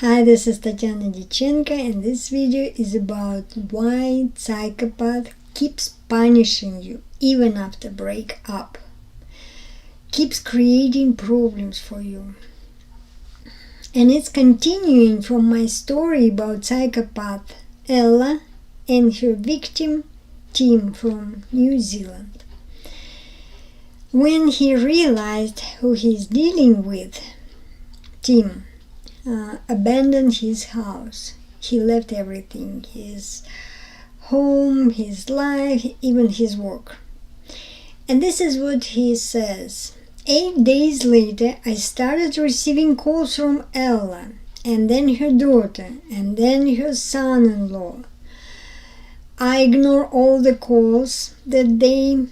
Hi, this is Tatiana Dyachenko, and this video is about why psychopath keeps punishing you even after breakup, keeps creating problems for you. And it's continuing from my story about psychopath Ella and her victim Tim from New Zealand. When he realized who he's dealing with, Tim abandoned his house. He left everything, his home, his life, even his work. And this is what he says. 8 days later, I started receiving calls from Ella, and then her daughter, and then her son-in-law. I ignored all the calls that day,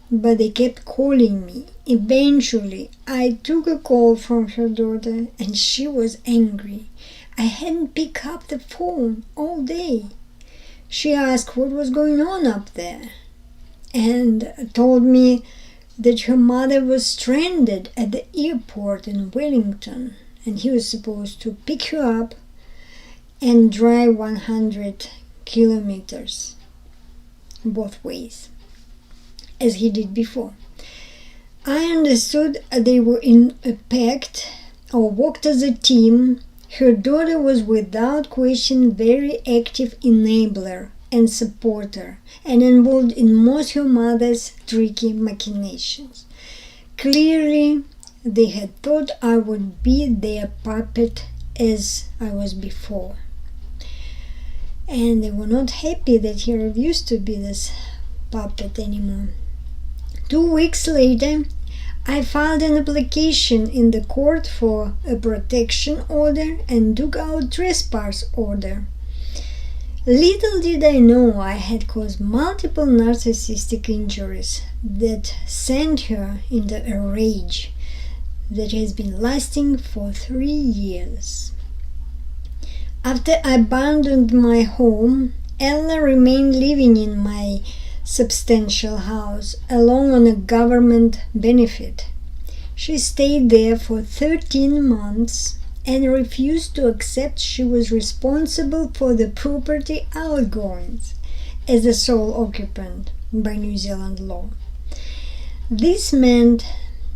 but they kept calling me. Eventually, I took a call from her daughter, and she was angry. I hadn't picked up the phone all day. She asked what was going on up there, and told me that her mother was stranded at the airport in Wellington, and he was supposed to pick her up and drive 100 kilometers both ways, as he did before. I understood they were in a pact or worked as a team. Her daughter was without question very active enabler and supporter, and involved in most her mother's tricky machinations. Clearly, they had thought I would be their puppet as I was before. And they were not happy that he refused to be this puppet anymore. 2 weeks later, I filed an application in the court for a protection order and took out trespass order. Little did I know I had caused multiple narcissistic injuries that sent her into a rage that has been lasting for 3 years. After I abandoned my home, Ella remained living in my substantial house along on a government benefit. She stayed there for 13 months and refused to accept she was responsible for the property outgoings as a sole occupant by New Zealand law. This meant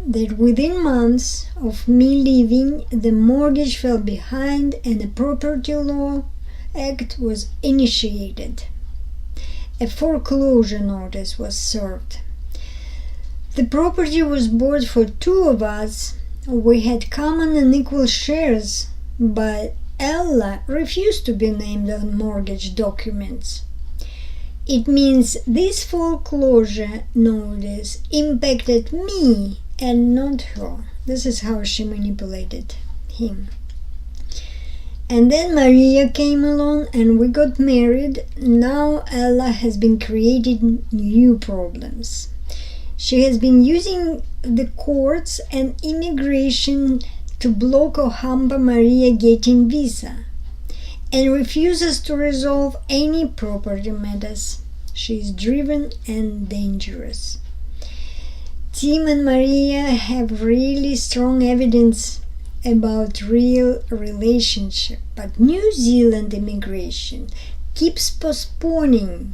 that within months of me leaving, the mortgage fell behind and a property law act was initiated. A foreclosure notice was served. The property was bought for 2 of us. We had common and equal shares, but Ella refused to be named on mortgage documents. It means this foreclosure notice impacted me and not her. This is how she manipulated him. And then Maria came along and we got married. Now Ella has been creating new problems. She has been using the courts and immigration to block or hamper Maria getting visa, and refuses to resolve any property matters. She is driven and dangerous. Tim and Maria have really strong evidence about real relationship, but New Zealand immigration keeps postponing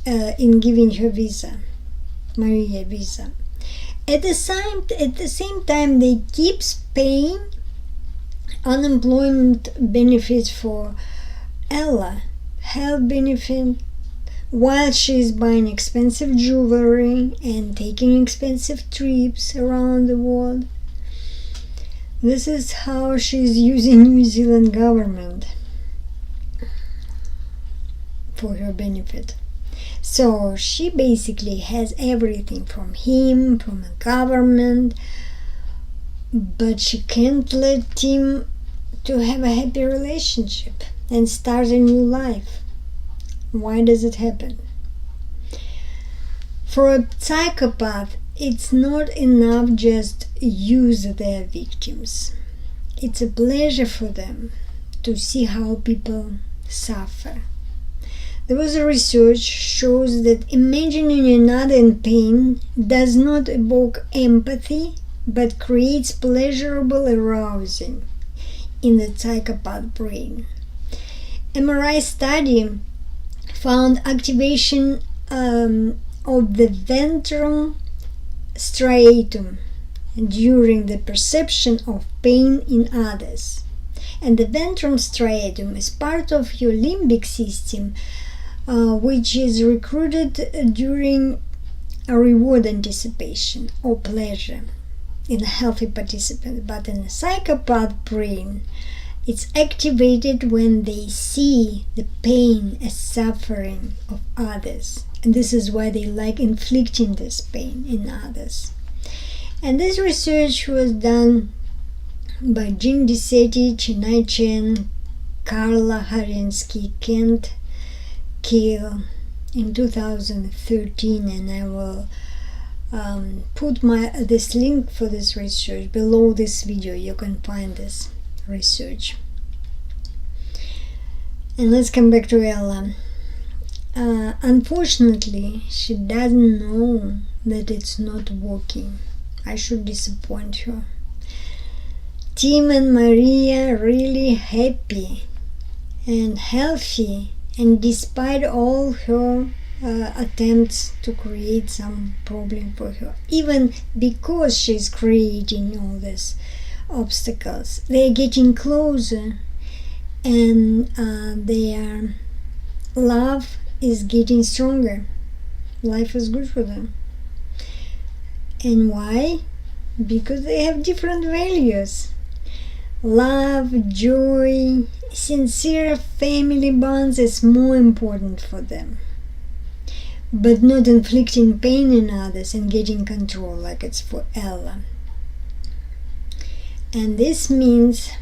in giving her visa, Maria visa. At the same time, they keep paying unemployment benefits for Ella, health benefit, while she is buying expensive jewelry and taking expensive trips around the world. This is how she's using New Zealand government for her benefit. So she basically has everything from him, from the government, but she can't let Tim to have a happy relationship and start a new life. Why does it happen? For a psychopath, it's not enough just use their victims. It's a pleasure for them to see how people suffer. There was a research shows that imagining another in pain does not evoke empathy, but creates pleasurable arousing. in the psychopath brain. MRI study found activation of the ventral striatum during the perception of pain in others. And the ventral striatum is part of your limbic system, which is recruited during a reward anticipation or pleasure in a healthy participant. But in the psychopath brain, it's activated when they see the pain as suffering of others. And this is why they like inflicting this pain in others. And this research was done by Jean Dissetti, Chinai Chen, Carla Harinsky, Kent Keel in 2013, and I will put this link for this research below this video. You can find this research. And let's come back to Ella. Unfortunately, she doesn't know that it's not working. I should disappoint her. Tim and Maria really happy and healthy, and despite all her attempts to create some problem for her, even because she's creating all these obstacles, they're getting closer, and their love is getting stronger. Life is good for them. And why? Because they have different values. Love, joy, sincere family bonds is more important for them, but not inflicting pain in others and getting control like it's for Ella. And this means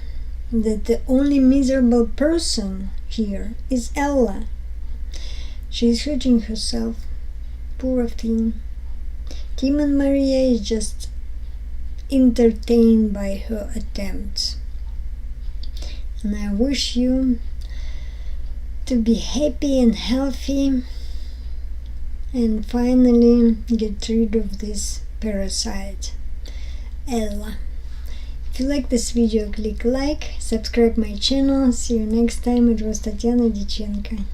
that the only miserable person here is Ella. She's hurting herself. Poor thing. Tim and Maria is just entertained by her attempts. And I wish you to be happy and healthy and finally get rid of this parasite, Ella. If you like this video, click like, subscribe my channel. See you next time. It was Tatiana Dyachenko.